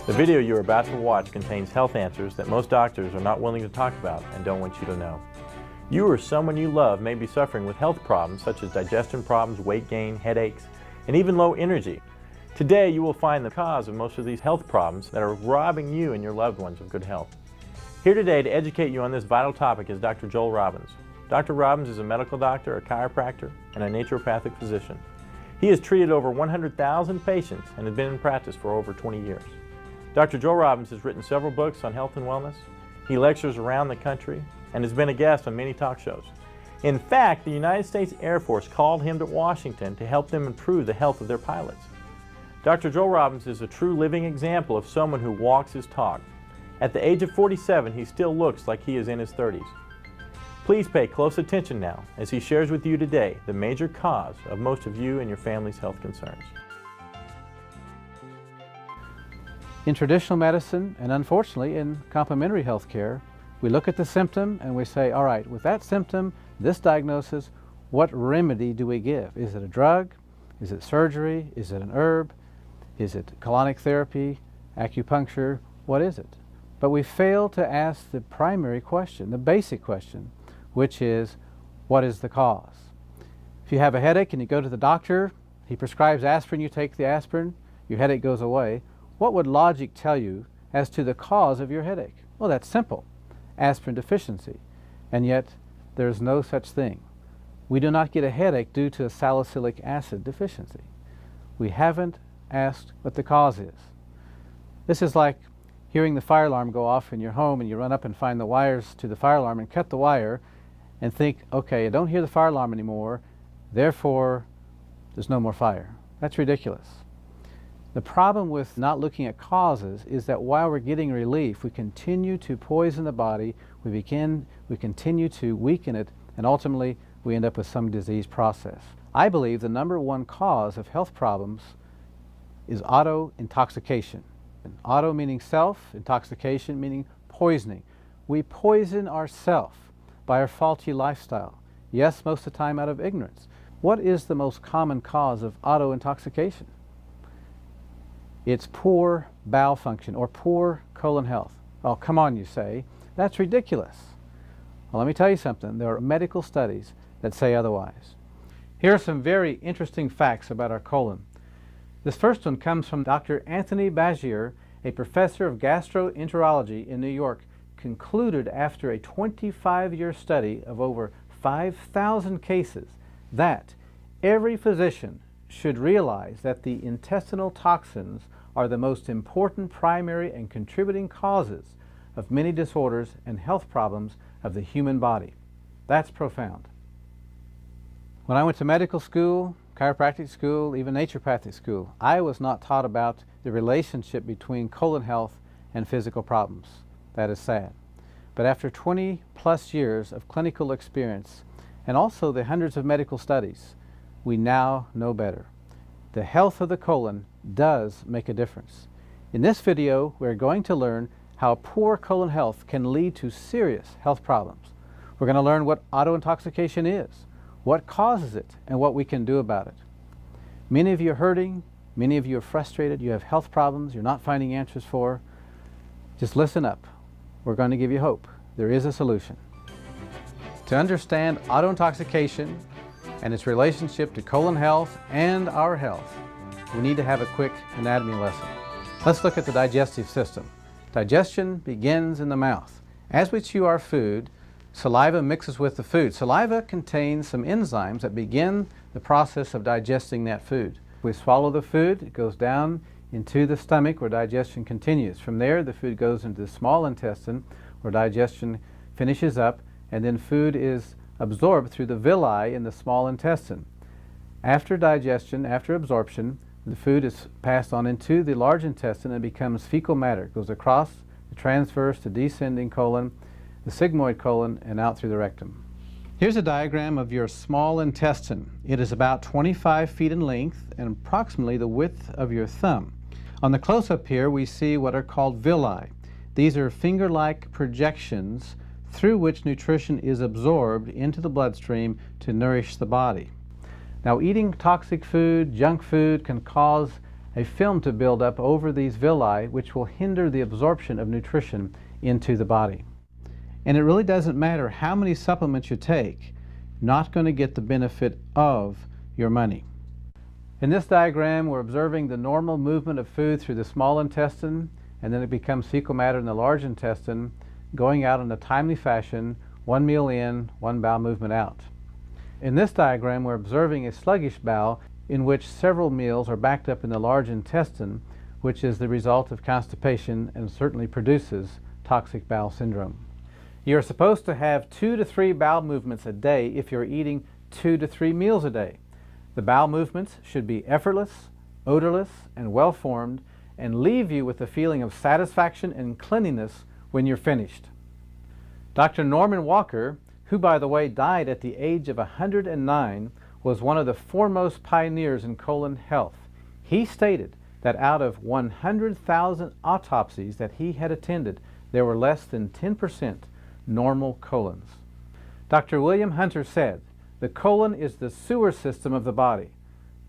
The video you are about to watch contains health answers that most doctors are not willing to talk about and don't want you to know. You or someone you love may be suffering with health problems such as digestion problems, weight gain, headaches, and even low energy. Today you will find the cause of most of these health problems that are robbing you and your loved ones of good health. Here today to educate you on this vital topic is Dr. Joel Robbins. Dr. Robbins is a medical doctor, a chiropractor, and a naturopathic physician. He has treated over 100,000 patients and has been in practice for over 20 years. Dr. Joel Robbins has written several books on health and wellness. He lectures around the country and has been a guest on many talk shows. In fact, the United States Air Force called him to Washington to help them improve the health of their pilots. Dr. Joel Robbins is a true living example of someone who walks his talk. At the age of 47, he still looks like he is in his 30s. Please pay close attention now as he shares with you today the major cause of most of you and your family's health concerns. In traditional medicine, and unfortunately in complementary health care, we look at the symptom and we say, all right, with that symptom, this diagnosis, what remedy do we give? Is it a drug? Is it surgery? Is it an herb? Is it colonic therapy, acupuncture? What is it? But we fail to ask the primary question, the basic question, which is, what is the cause? If you have a headache and you go to the doctor, he prescribes aspirin, you take the aspirin, your headache goes away. What would logic tell you as to the cause of your headache? Well, that's simple, aspirin deficiency. And yet, there's no such thing. We do not get a headache due to a salicylic acid deficiency. We haven't asked what the cause is. This is like hearing the fire alarm go off in your home and you run up and find the wires to the fire alarm and cut the wire and think, okay, I don't hear the fire alarm anymore, therefore there's no more fire. That's ridiculous. The problem with not looking at causes is that while we're getting relief, we continue to poison the body, we continue to weaken it, and ultimately we end up with some disease process. I believe the number one cause of health problems is auto-intoxication. Auto meaning self, intoxication meaning poisoning. We poison ourselves by our faulty lifestyle. Yes, most of the time out of ignorance. What is the most common cause of auto-intoxication? It's poor bowel function or poor colon health. Oh, come on, you say. That's ridiculous. Well, let me tell you something. There are medical studies that say otherwise. Here are some very interesting facts about our colon. This first one comes from Dr. Anthony Bagier, a professor of gastroenterology in New York, concluded after a 25-year study of over 5,000 cases that every physician should realize that the intestinal toxins are the most important primary and contributing causes of many disorders and health problems of the human body. That's profound. When I went to medical school, chiropractic school, even naturopathic school, I was not taught about the relationship between colon health and physical problems. That is sad. But after 20 plus years of clinical experience and also the hundreds of medical studies, we now know better. The health of the colon does make a difference. In this video, we're going to learn how poor colon health can lead to serious health problems. We're going to learn what auto-intoxication is, what causes it, and what we can do about it. Many of you are hurting, many of you are frustrated, you have health problems you're not finding answers for. Just listen up. We're going to give you hope. There is a solution. To understand auto-intoxication and its relationship to colon health and our health, we need to have a quick anatomy lesson. Let's look at the digestive system. Digestion begins in the mouth. As we chew our food, saliva mixes with the food. Saliva contains some enzymes that begin the process of digesting that food. We swallow the food, it goes down into the stomach where digestion continues. From there, the food goes into the small intestine where digestion finishes up, and then food is absorbed through the villi in the small intestine. After digestion, after absorption, the food is passed on into the large intestine and becomes fecal matter. It goes across the transverse to descending colon, the sigmoid colon, and out through the rectum. Here's a diagram of your small intestine. It is about 25 feet in length and approximately the width of your thumb. On the close-up here, we see what are called villi. These are finger-like projections through which nutrition is absorbed into the bloodstream to nourish the body. Now, eating toxic food, junk food, can cause a film to build up over these villi, which will hinder the absorption of nutrition into the body. And it really doesn't matter how many supplements you take, not going to get the benefit of your money. In this diagram, we're observing the normal movement of food through the small intestine, and then it becomes fecal matter in the large intestine, going out in a timely fashion, one meal in, one bowel movement out. In this diagram, we're observing a sluggish bowel in which several meals are backed up in the large intestine, which is the result of constipation and certainly produces toxic bowel syndrome. You're supposed to have 2 to 3 bowel movements a day if you're eating 2 to 3 meals a day. The bowel movements should be effortless, odorless, and well-formed, and leave you with a feeling of satisfaction and cleanliness when you're finished. Dr. Norman Walker, who by the way died at the age of 109, was one of the foremost pioneers in colon health. He stated that out of 100,000 autopsies that he had attended, there were less than 10% normal colons. Dr. William Hunter said, "The colon is the sewer system of the body,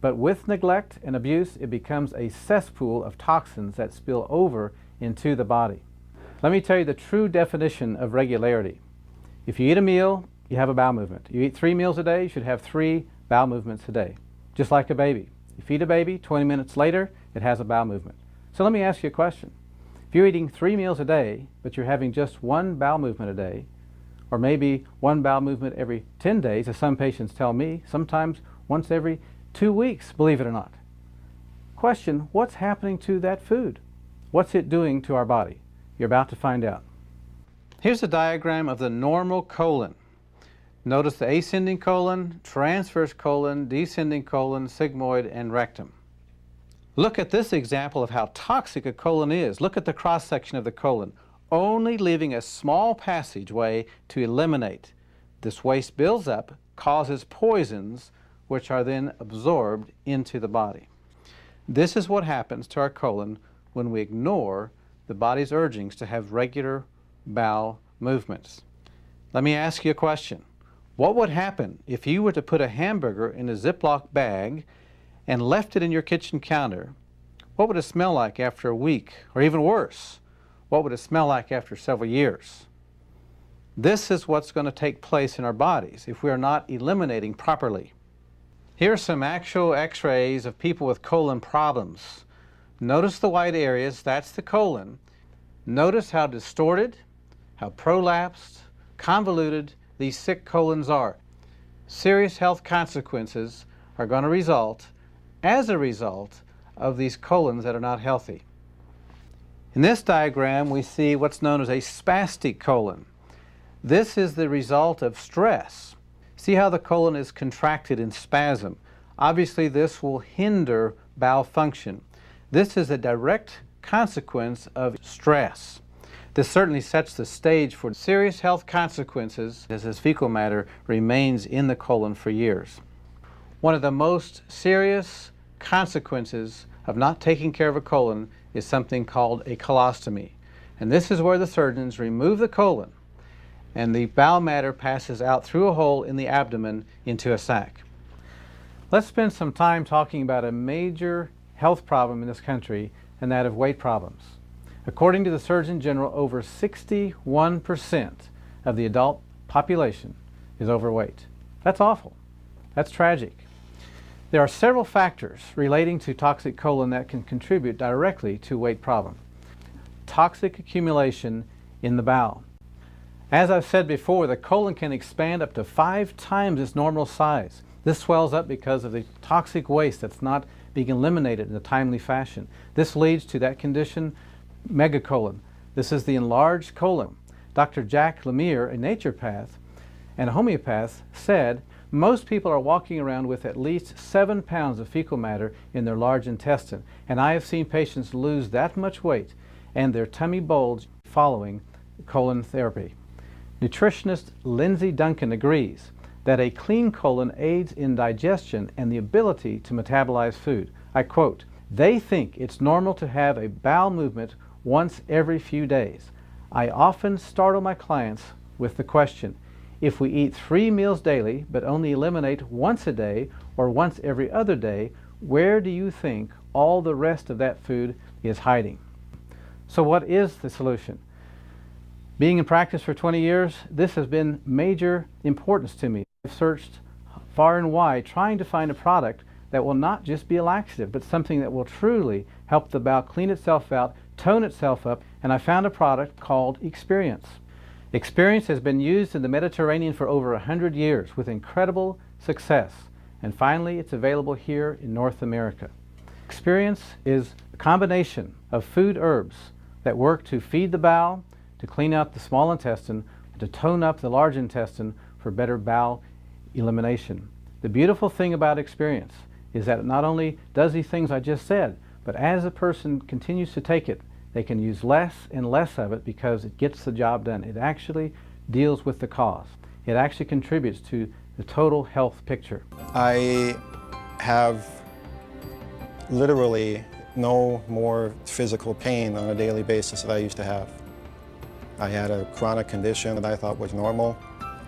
but with neglect and abuse it becomes a cesspool of toxins that spill over into the body." Let me tell you the true definition of regularity. If you eat a meal, you have a bowel movement. You eat 3 meals a day, you should have 3 bowel movements a day, just like a baby. You feed a baby, 20 minutes later, it has a bowel movement. So let me ask you a question. If you're eating 3 meals a day, but you're having just 1 bowel movement a day, or maybe 1 bowel movement every 10 days, as some patients tell me, sometimes once every 2 weeks, believe it or not. Question, what's happening to that food? What's it doing to our body? You're about to find out. Here's a diagram of the normal colon. Notice the ascending colon, transverse colon, descending colon, sigmoid, and rectum. Look at this example of how toxic a colon is. Look at the cross-section of the colon, only leaving a small passageway to eliminate. This waste builds up, causes poisons, which are then absorbed into the body. This is what happens to our colon when we ignore the body's urgings to have regular bowel movements. Let me ask you a question. What would happen if you were to put a hamburger in a Ziploc bag and left it in your kitchen counter? What would it smell like after a week? Or even worse, what would it smell like after several years? This is what's going to take place in our bodies if we are not eliminating properly. Here are some actual x-rays of people with colon problems. Notice the white areas, that's the colon. Notice how distorted, how prolapsed, convoluted these sick colons are. Serious health consequences are going to result as a result of these colons that are not healthy. In this diagram, we see what's known as a spastic colon. This is the result of stress. See how the colon is contracted in spasm. Obviously, this will hinder bowel function. This is a direct consequence of stress. This certainly sets the stage for serious health consequences as this fecal matter remains in the colon for years. One of the most serious consequences of not taking care of a colon is something called a colostomy. And this is where the surgeons remove the colon and the bowel matter passes out through a hole in the abdomen into a sac. Let's spend some time talking about a major health problem in this country, and that of weight problems. According to the Surgeon General, over 61% of the adult population is overweight. That's awful. That's tragic. There are several factors relating to toxic colon that can contribute directly to weight problem. Toxic accumulation in the bowel. As I've said before, the colon can expand up to 5 times its normal size. This swells up because of the toxic waste that's not being eliminated in a timely fashion. This leads to that condition, megacolon. This is the enlarged colon. Dr. Jack Lemire, a naturopath and a homeopath, said most people are walking around with at least 7 pounds of fecal matter in their large intestine, and I have seen patients lose that much weight and their tummy bulge following colon therapy. Nutritionist Lindsay Duncan agrees that a clean colon aids in digestion and the ability to metabolize food. I quote, "They think it's normal to have a bowel movement once every few days. I often startle my clients with the question, if we eat 3 meals daily but only eliminate once a day or once every other day, where do you think all the rest of that food is hiding? So what is the solution? Being in practice for 20 years, this has been major importance to me. I've searched far and wide trying to find a product that will not just be a laxative, but something that will truly help the bowel clean itself out, tone itself up, and I found a product called Experience. Experience has been used in the Mediterranean for over 100 years with incredible success, and finally it's available here in North America. Experience is a combination of food herbs that work to feed the bowel, to clean out the small intestine, and to tone up the large intestine for better bowel elimination. The beautiful thing about Experience is that it not only does these things I just said, but as a person continues to take it, they can use less and less of it because it gets the job done. It actually deals with the cause. It actually contributes to the total health picture. I have literally no more physical pain on a daily basis that I used to have. I had a chronic condition that I thought was normal.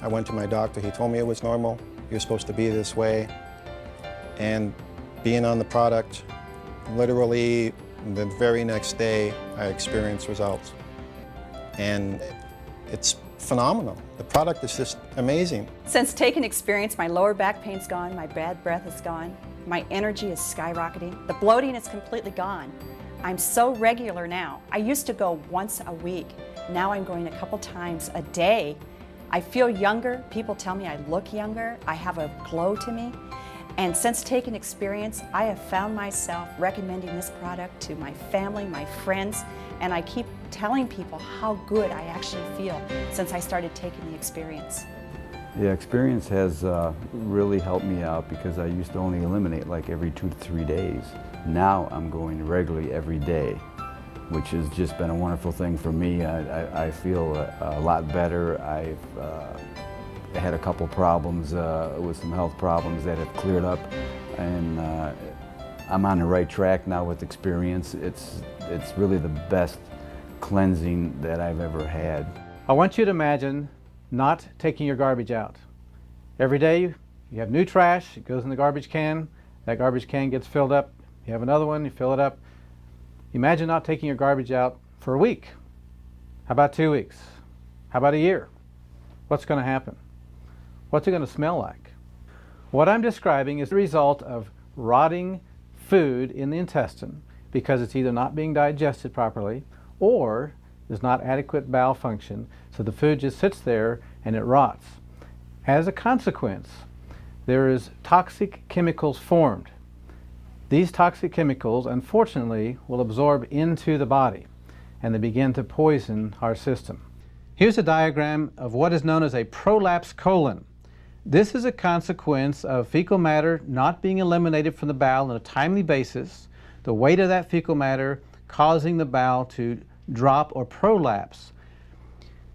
I went to my doctor, he told me it was normal. You're supposed to be this way. And being on the product, literally the very next day, I experienced results. And it's phenomenal. The product is just amazing. Since taking Experience, my lower back pain's gone, my bad breath is gone, my energy is skyrocketing, the bloating is completely gone. I'm so regular now. I used to go once a week. Now I'm going a couple times a day. I feel younger. People tell me I look younger. I have a glow to me. And since taking Experience, I have found myself recommending this product to my family, my friends, and I keep telling people how good I actually feel since I started taking the Experience. The Experience has really helped me out because I used to only eliminate like every 2 to 3 days. Now I'm going regularly every day, which has just been a wonderful thing for me. I feel a lot better. I've had a couple problems with some health problems that have cleared up, and I'm on the right track now with Experience. It's really the best cleansing that I've ever had. I want you to imagine not taking your garbage out. Every day you have new trash, it goes in the garbage can, that garbage can gets filled up, you have another one, you fill it up. Imagine not taking your garbage out for a week. How about 2 weeks? How about a year? What's going to happen? What's it going to smell like? What I'm describing is the result of rotting food in the intestine because it's either not being digested properly or there's not adequate bowel function, so the food just sits there and it rots. As a consequence, there is toxic chemicals formed. These toxic chemicals, unfortunately, will absorb into the body and they begin to poison our system. Here's a diagram of what is known as a prolapsed colon. This is a consequence of fecal matter not being eliminated from the bowel on a timely basis, the weight of that fecal matter causing the bowel to drop or prolapse.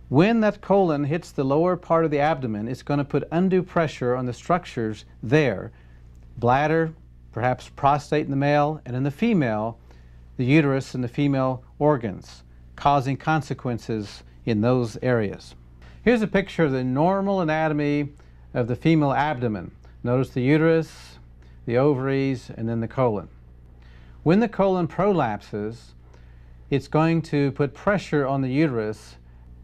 When that colon hits the lower part of the abdomen, it's going to put undue pressure on the structures there. Bladder, perhaps prostate in the male, and in the female, the uterus and the female organs, causing consequences in those areas. Here's a picture of the normal anatomy of the female abdomen. Notice the uterus, the ovaries, and then the colon. When the colon prolapses, it's going to put pressure on the uterus.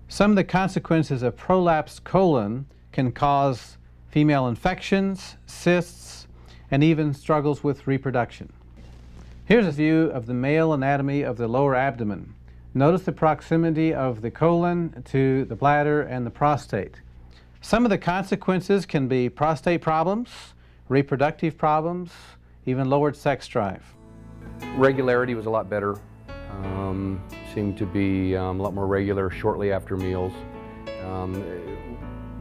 Some of the consequences of prolapsed colon can cause female infections, cysts, and even struggles with reproduction. Here's a view of the male anatomy of the lower abdomen. Notice the proximity of the colon to the bladder and the prostate. Some of the consequences can be prostate problems, reproductive problems, even lowered sex drive. Regularity was a lot better. Seemed to be a lot more regular shortly after meals.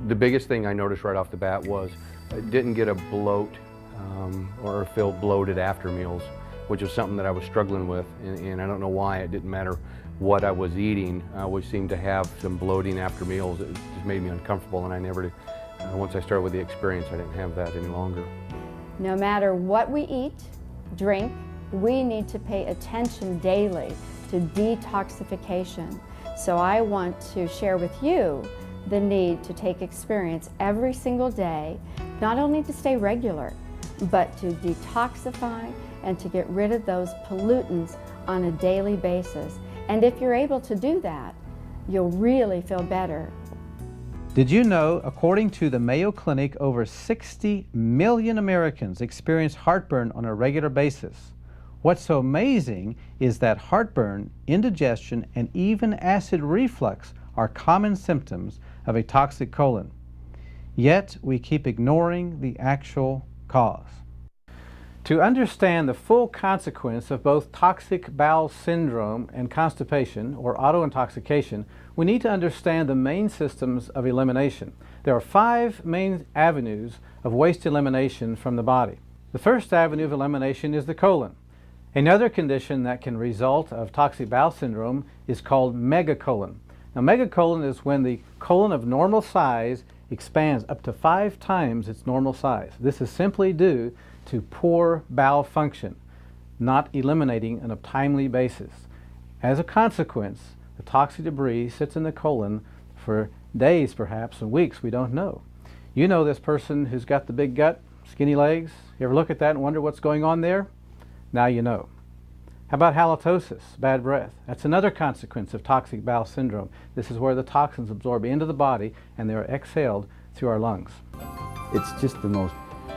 The biggest thing I noticed right off the bat was I didn't get a bloat or feel bloated after meals, which is something that I was struggling with, and I don't know why. It didn't matter what I was eating. I always seemed to have some bloating after meals. It just made me uncomfortable, and I never did. Once I started with the Experience, I didn't have that any longer. No matter what we eat, drink, we need to pay attention daily to detoxification. So I want to share with you the need to take Experience every single day, not only to stay regular, but to detoxify and to get rid of those pollutants on a daily basis. And if you're able to do that, you'll really feel better. Did you know, according to the Mayo Clinic, over 60 million Americans experience heartburn on a regular basis? What's so amazing is that heartburn, indigestion, and even acid reflux are common symptoms of a toxic colon. Yet we keep ignoring the actual cause. To understand the full consequence of both toxic bowel syndrome and constipation, or autointoxication, we need to understand the main systems of elimination. There are 5 main avenues of waste elimination from the body. The first avenue of elimination is the colon. Another condition that can result of toxic bowel syndrome is called megacolon. Now, megacolon is when the colon of normal size expands up to 5 times its normal size. This is simply due to poor bowel function, not eliminating on a timely basis. As a consequence, the toxic debris sits in the colon for days, perhaps, and weeks, we don't know. You know this person who's got the big gut, skinny legs. You ever look at that and wonder what's going on there? Now you know. How about halitosis, bad breath? That's another consequence of toxic bowel syndrome. This is where the toxins absorb into the body and they are exhaled through our lungs. It's just the most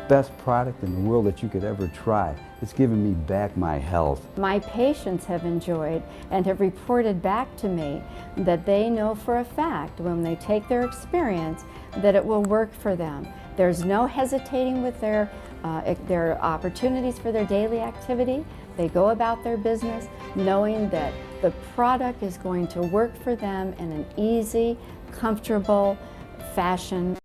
best product in the world that you could ever try. It's given me back my health. My patients have enjoyed and have reported back to me that they know for a fact when they take their experience that it will work for them. There's no hesitating with their opportunities for their daily activity. They go about their business knowing that the product is going to work for them in an easy, comfortable fashion.